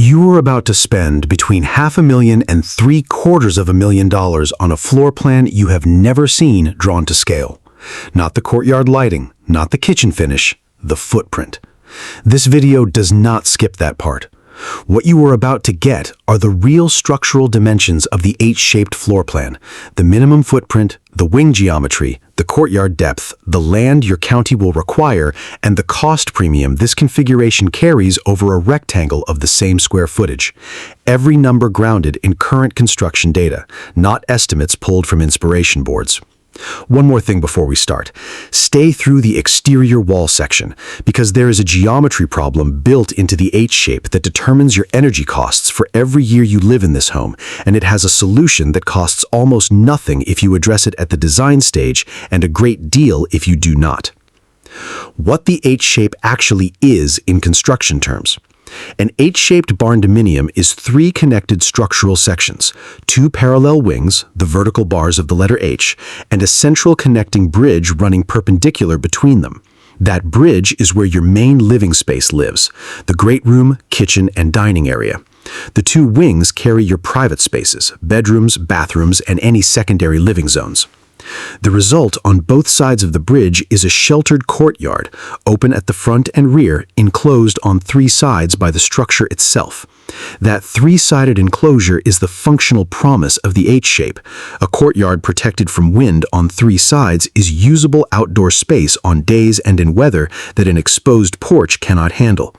You are about to spend between $500,000 and $750,000 on a floor plan you have never seen drawn to scale. Not the courtyard lighting, not the kitchen finish, the footprint. This video does not skip that part. What you are about to get are the real structural dimensions of the H-shaped floor plan, the minimum footprint, the wing geometry, the courtyard depth, the land your county will require, and the cost premium this configuration carries over a rectangle of the same square footage. Every number grounded in current construction data, not estimates pulled from inspiration boards. One more thing before we start. Stay through the exterior wall section, because there is a geometry problem built into the H-shape that determines your energy costs for every year you live in this home, and it has a solution that costs almost nothing if you address it at the design stage and a great deal if you do not. What the H-shape actually is in construction terms. An H-shaped barndominium is 3 connected structural sections, 2 parallel wings, the vertical bars of the letter H, and a central connecting bridge running perpendicular between them. That bridge is where your main living space lives, the great room, kitchen, and dining area. The 2 wings carry your private spaces, bedrooms, bathrooms, and any secondary living zones. The result on both sides of the bridge is a sheltered courtyard, open at the front and rear, enclosed on 3 sides by the structure itself. That 3-sided enclosure is the functional promise of the H-shape. A courtyard protected from wind on 3 sides is usable outdoor space on days and in weather that an exposed porch cannot handle.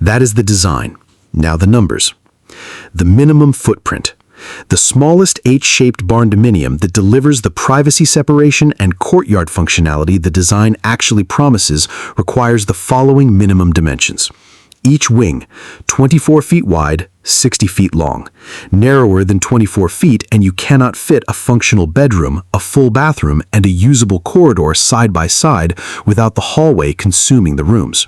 That is the design. Now the numbers. The minimum footprint. The smallest H-shaped barndominium that delivers the privacy separation and courtyard functionality the design actually promises requires the following minimum dimensions. Each wing, 24 feet wide, 60 feet long. Narrower than 24 feet and you cannot fit a functional bedroom, a full bathroom, and a usable corridor side by side without the hallway consuming the rooms.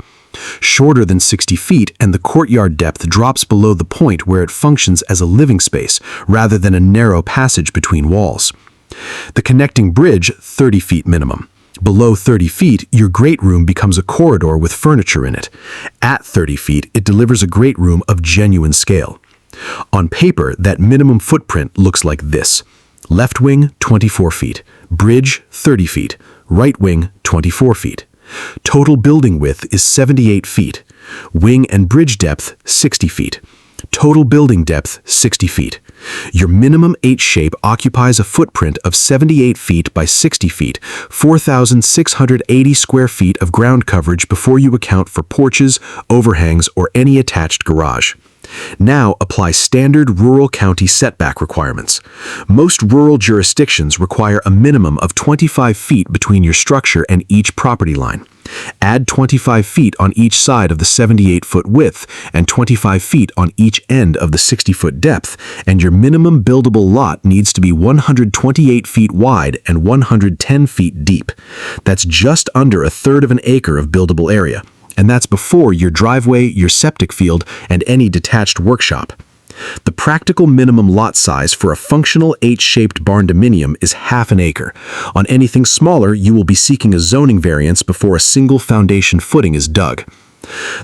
Shorter than 60 feet and the courtyard depth drops below the point where it functions as a living space rather than a narrow passage between walls. The connecting bridge, 30 feet minimum. Below 30 feet, your great room becomes a corridor with furniture in it. At 30 feet, it delivers a great room of genuine scale. On paper, that minimum footprint looks like this. Left wing, 24 feet. Bridge, 30 feet. Right wing, 24 feet. Total building width is 78 feet. Wing and bridge depth, 60 feet. Total building depth, 60 feet. Your minimum H-shape occupies a footprint of 78 feet by 60 feet, 4,680 square feet of ground coverage before you account for porches, overhangs, or any attached garage. Now apply standard rural county setback requirements. Most rural jurisdictions require a minimum of 25 feet between your structure and each property line. Add 25 feet on each side of the 78-foot width and 25 feet on each end of the 60-foot depth, and your minimum buildable lot needs to be 128 feet wide and 110 feet deep. That's just under 1/3 of an acre of buildable area. And that's before your driveway, your septic field, and any detached workshop. The practical minimum lot size for a functional H-shaped barndominium is half an acre. On anything smaller, you will be seeking a zoning variance before a single foundation footing is dug.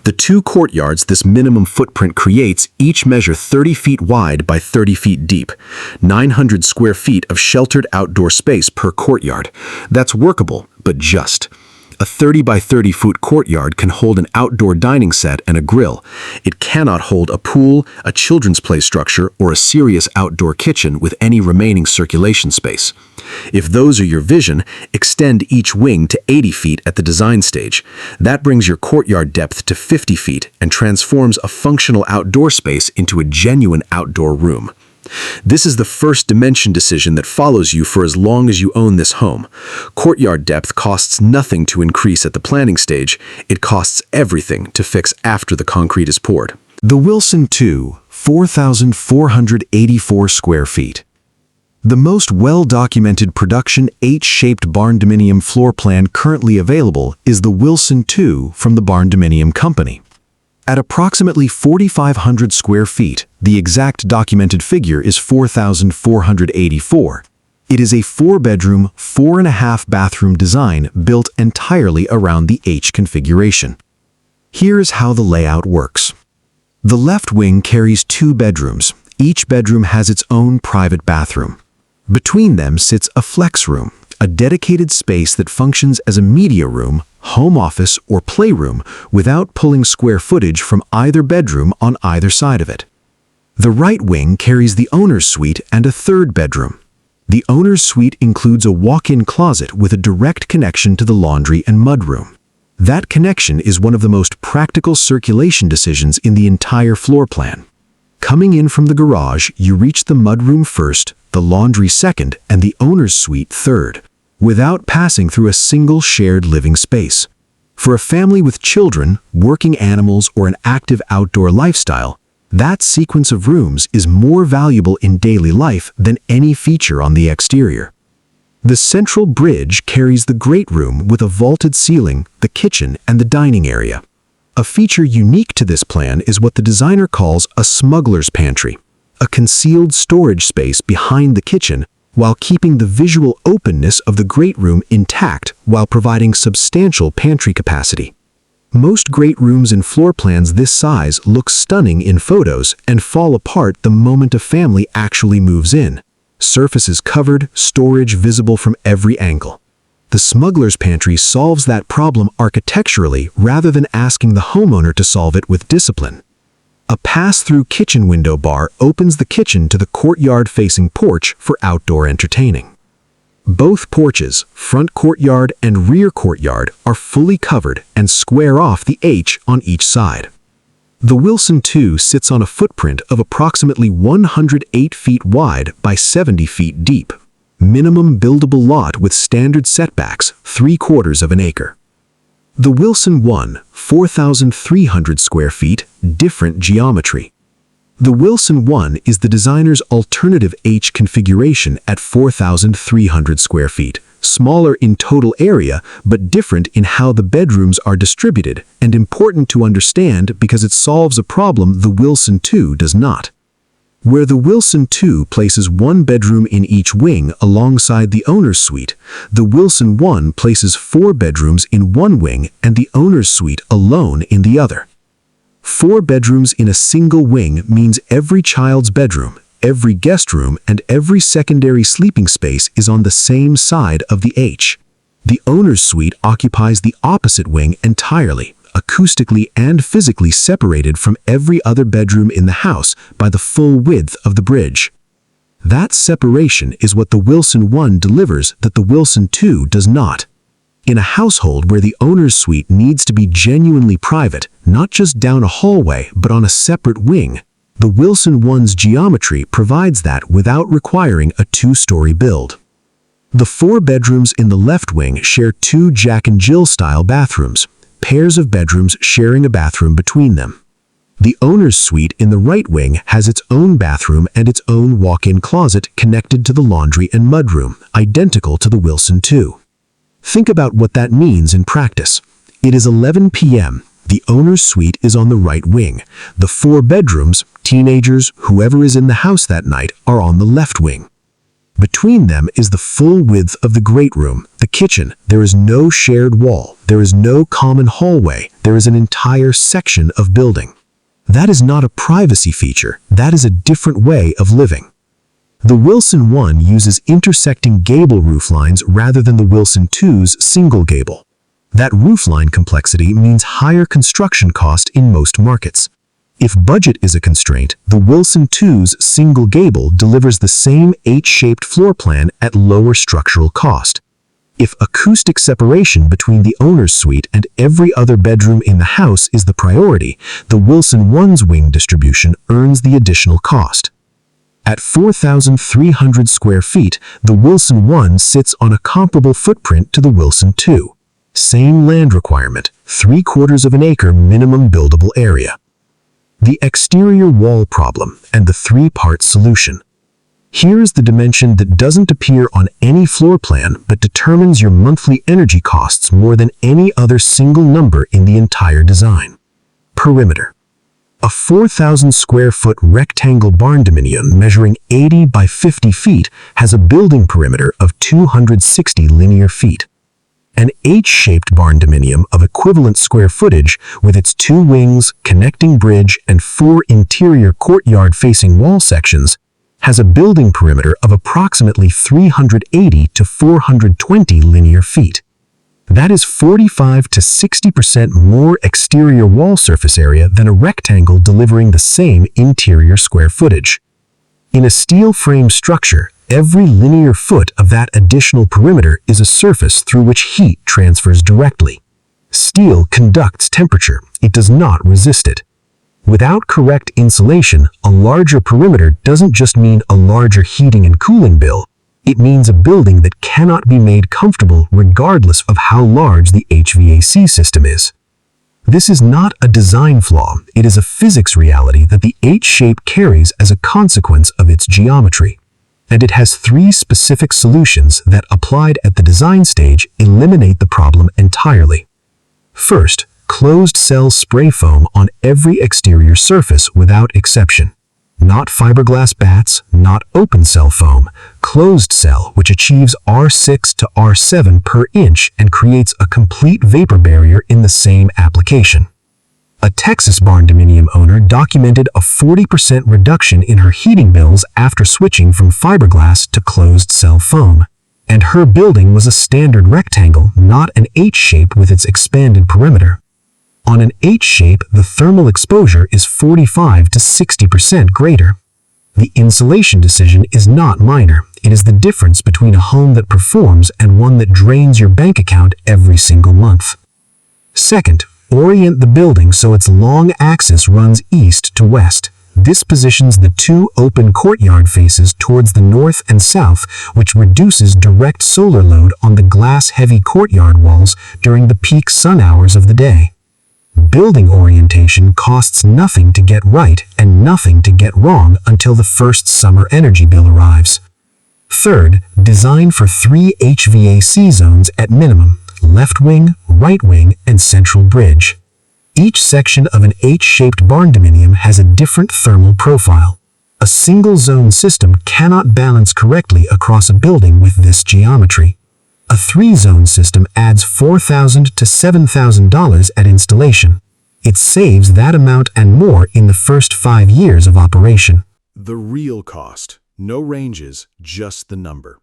The 2 courtyards this minimum footprint creates each measure 30 feet wide by 30 feet deep, 900 square feet of sheltered outdoor space per courtyard. That's workable, but just. A 30 by 30 foot courtyard can hold an outdoor dining set and a grill. It cannot hold a pool, a children's play structure, or a serious outdoor kitchen with any remaining circulation space. If those are your vision, extend each wing to 80 feet at the design stage. That brings your courtyard depth to 50 feet and transforms a functional outdoor space into a genuine outdoor room. This is the first dimension decision that follows you for as long as you own this home. Courtyard depth costs nothing to increase at the planning stage. It costs everything to fix after the concrete is poured. The Wilson 2, 4,484 square feet. The most well-documented production H-shaped barndominium floor plan currently available is the Wilson 2 from the Barndominium Company. At approximately 4,500 square feet, the exact documented figure is 4,484. It is a 4-bedroom, 4.5-bathroom design built entirely around the H configuration. Here's how the layout works. The left wing carries 2 bedrooms. Each bedroom has its own private bathroom. Between them sits a flex room, a dedicated space that functions as a media room, home office, or playroom without pulling square footage from either bedroom on either side of it. The right wing carries the owner's suite and a 3rd bedroom. The owner's suite includes a walk-in closet with a direct connection to the laundry and mudroom. That connection is one of the most practical circulation decisions in the entire floor plan. Coming in from the garage, you reach the mudroom first, the laundry second, and the owner's suite third, without passing through a single shared living space. For a family with children, working animals, or an active outdoor lifestyle, that sequence of rooms is more valuable in daily life than any feature on the exterior. The central bridge carries the great room with a vaulted ceiling, the kitchen, and the dining area. A feature unique to this plan is what the designer calls a smuggler's pantry, a concealed storage space behind the kitchen while keeping the visual openness of the great room intact while providing substantial pantry capacity. Most great rooms in floor plans this size look stunning in photos and fall apart the moment a family actually moves in. Surfaces covered, storage visible from every angle. The smuggler's pantry solves that problem architecturally rather than asking the homeowner to solve it with discipline. A pass-through kitchen window bar opens the kitchen to the courtyard-facing porch for outdoor entertaining. Both porches, front courtyard and rear courtyard, are fully covered and square off the H on each side. The Wilson II sits on a footprint of approximately 108 feet wide by 70 feet deep. Minimum buildable lot with standard setbacks, 3/4 of an acre. The Wilson I, 4,300 square feet, different geometry. The Wilson I is the designer's alternative H configuration at 4,300 square feet, smaller in total area but different in how the bedrooms are distributed, and important to understand because it solves a problem the Wilson II does not. Where the Wilson II places 1 bedroom in each wing alongside the owner's suite, the Wilson I places 4 bedrooms in one wing and the owner's suite alone in the other. 4 bedrooms in a single wing means every child's bedroom, every guest room, and every secondary sleeping space is on the same side of the H. The owner's suite occupies the opposite wing entirely, acoustically and physically separated from every other bedroom in the house by the full width of the bridge. That separation is what the Wilson I delivers that the Wilson II does not. In a household where the owner's suite needs to be genuinely private, not just down a hallway but on a separate wing, the Wilson I's geometry provides that without requiring a 2-story build. The 4 bedrooms in the left wing share 2 Jack and Jill style bathrooms, pairs of bedrooms sharing a bathroom between them. The owner's suite in the right wing has its own bathroom and its own walk-in closet connected to the laundry and mudroom, identical to the Wilson II. Think about what that means in practice. It is 11 p.m. The owner's suite is on the right wing. The 4 bedrooms, teenagers, whoever is in the house that night, are on the left wing. Between them is the full width of the great room, the kitchen. There is no shared wall. There is no common hallway. There is an entire section of building. That is not a privacy feature. That is a different way of living. The Wilson I uses intersecting gable rooflines rather than the Wilson II's single gable. That roofline complexity means higher construction cost in most markets. If budget is a constraint, the Wilson II's single gable delivers the same H-shaped floor plan at lower structural cost. If acoustic separation between the owner's suite and every other bedroom in the house is the priority, the Wilson I's wing distribution earns the additional cost. At 4,300 square feet, the Wilson I sits on a comparable footprint to the Wilson II. Same land requirement, 3/4 of an acre minimum buildable area. The exterior wall problem and the 3-part solution. Here is the dimension that doesn't appear on any floor plan but determines your monthly energy costs more than any other single number in the entire design. Perimeter. A 4,000 square foot rectangle Barndominium measuring 80 by 50 feet has a building perimeter of 260 linear feet. An H-shaped barndominium of equivalent square footage with its 2 wings, connecting bridge, and 4 interior courtyard-facing wall sections has a building perimeter of approximately 380 to 420 linear feet. That is 45 to 60% more exterior wall surface area than a rectangle delivering the same interior square footage. In a steel frame structure, every linear foot of that additional perimeter is a surface through which heat transfers directly. Steel conducts temperature, it does not resist it. Without correct insulation, a larger perimeter doesn't just mean a larger heating and cooling bill, it means a building that cannot be made comfortable regardless of how large the HVAC system is. This is not a design flaw, it is a physics reality that the H-shape carries as a consequence of its geometry. And it has 3 specific solutions that, applied at the design stage, eliminate the problem entirely. First, closed-cell spray foam on every exterior surface without exception. Not fiberglass bats, not open-cell foam, closed-cell, which achieves R6 to R7 per inch and creates a complete vapor barrier in the same application. A Texas barndominium owner documented a 40% reduction in her heating bills after switching from fiberglass to closed-cell foam. And her building was a standard rectangle, not an H-shape with its expanded perimeter. On an H-shape, the thermal exposure is 45 to 60% greater. The insulation decision is not minor. It is the difference between a home that performs and one that drains your bank account every single month. Second, orient the building so its long axis runs east to west. This positions the 2 open courtyard faces towards the north and south, which reduces direct solar load on the glass-heavy courtyard walls during the peak sun hours of the day. Building orientation costs nothing to get right and nothing to get wrong until the first summer energy bill arrives. Third, design for 3 HVAC zones at minimum: left wing, right wing, and central bridge. Each section of an H-shaped barndominium has a different thermal profile. A single-zone system cannot balance correctly across a building with this geometry. A 3-zone system adds $4,000 to $7,000 at installation. It saves that amount and more in the first 5 years of operation. The real cost. No ranges, just the number.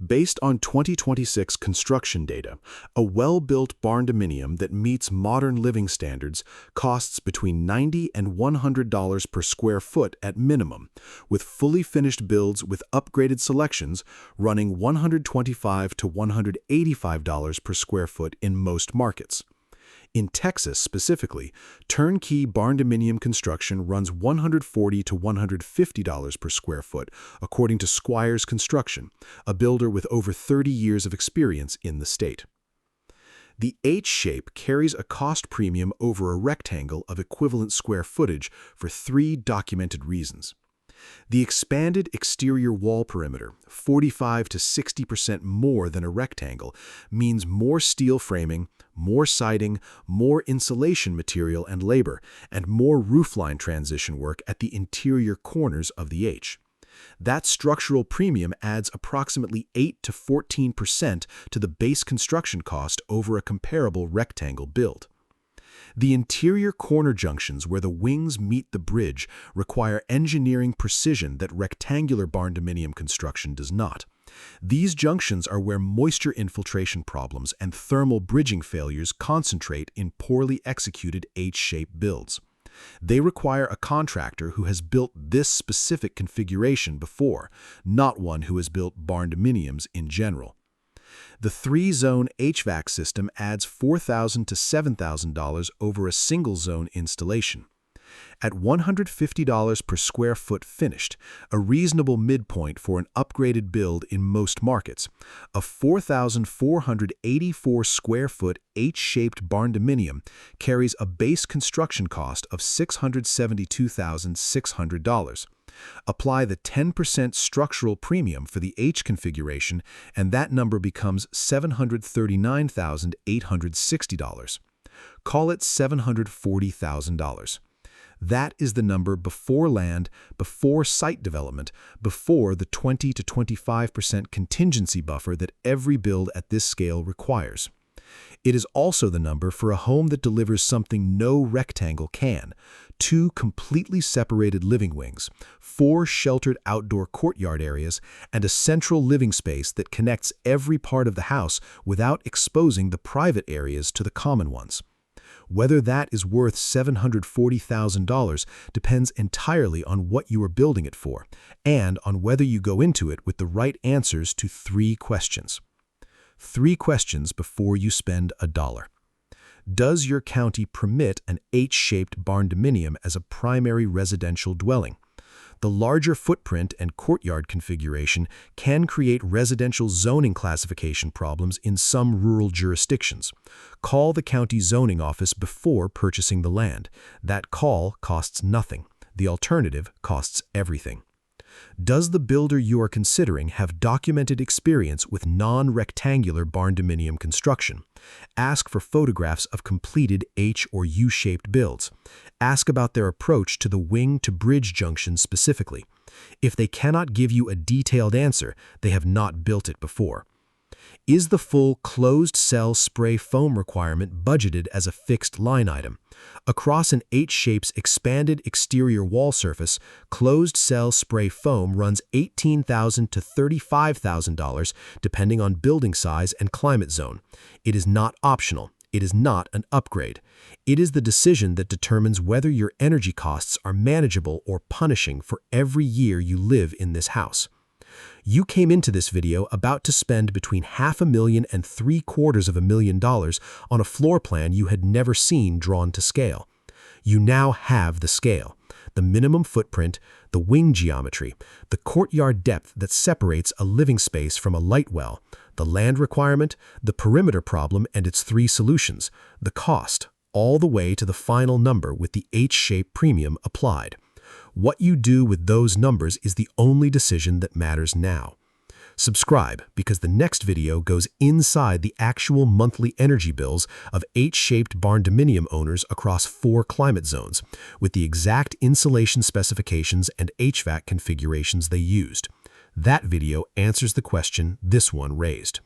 Based on 2026 construction data, a well-built barndominium that meets modern living standards costs between $90 and $100 per square foot at minimum, with fully finished builds with upgraded selections running $125 to $185 per square foot in most markets. In Texas specifically, turnkey barndominium construction runs $140 to $150 per square foot, according to Squires Construction, a builder with over 30 years of experience in the state. The H-shape carries a cost premium over a rectangle of equivalent square footage for 3 documented reasons. The expanded exterior wall perimeter, 45 to 60% more than a rectangle, means more steel framing, more siding, more insulation material and labor, and more roofline transition work at the interior corners of the H. That structural premium adds approximately 8 to 14% to the base construction cost over a comparable rectangle build. The interior corner junctions where the wings meet the bridge require engineering precision that rectangular barndominium construction does not. These junctions are where moisture infiltration problems and thermal bridging failures concentrate in poorly executed H-shaped builds. They require a contractor who has built this specific configuration before, not one who has built barndominiums in general. The 3-zone HVAC system adds $4,000 to $7,000 over a single-zone installation. At $150 per square foot finished, a reasonable midpoint for an upgraded build in most markets, a 4,484 square foot H-shaped barndominium carries a base construction cost of $672,600. Apply the 10% structural premium for the H configuration, and that number becomes $739,860. Call it $740,000. That is the number before land, before site development, before the 20 to 25% contingency buffer that every build at this scale requires. It is also the number for a home that delivers something no rectangle can: 2 completely separated living wings, 4 sheltered outdoor courtyard areas, and a central living space that connects every part of the house without exposing the private areas to the common ones. Whether that is worth $740,000 depends entirely on what you are building it for, and on whether you go into it with the right answers to 3 questions. 3 questions before you spend $1. Does your county permit an H-shaped barndominium as a primary residential dwelling? The larger footprint and courtyard configuration can create residential zoning classification problems in some rural jurisdictions. Call the county zoning office before purchasing the land. That call costs nothing. The alternative costs everything. Does the builder you are considering have documented experience with non-rectangular barndominium construction? Ask for photographs of completed H or U-shaped builds. Ask about their approach to the wing-to-bridge junction specifically. If they cannot give you a detailed answer, they have not built it before. Is the full closed-cell spray foam requirement budgeted as a fixed line item? Across an H-shape's expanded exterior wall surface, closed-cell spray foam runs $18,000 to $35,000 depending on building size and climate zone. It is not optional. It is not an upgrade. It is the decision that determines whether your energy costs are manageable or punishing for every year you live in this house. You came into this video about to spend between $500,000 and $750,000 on a floor plan you had never seen drawn to scale. You now have the scale, the minimum footprint, the wing geometry, the courtyard depth that separates a living space from a light well, the land requirement, the perimeter problem and its 3 solutions, the cost, all the way to the final number with the H-shape premium applied. What you do with those numbers is the only decision that matters now. Subscribe, because the next video goes inside the actual monthly energy bills of H-shaped barndominium owners across 4 climate zones, with the exact insulation specifications and HVAC configurations they used. That video answers the question this one raised.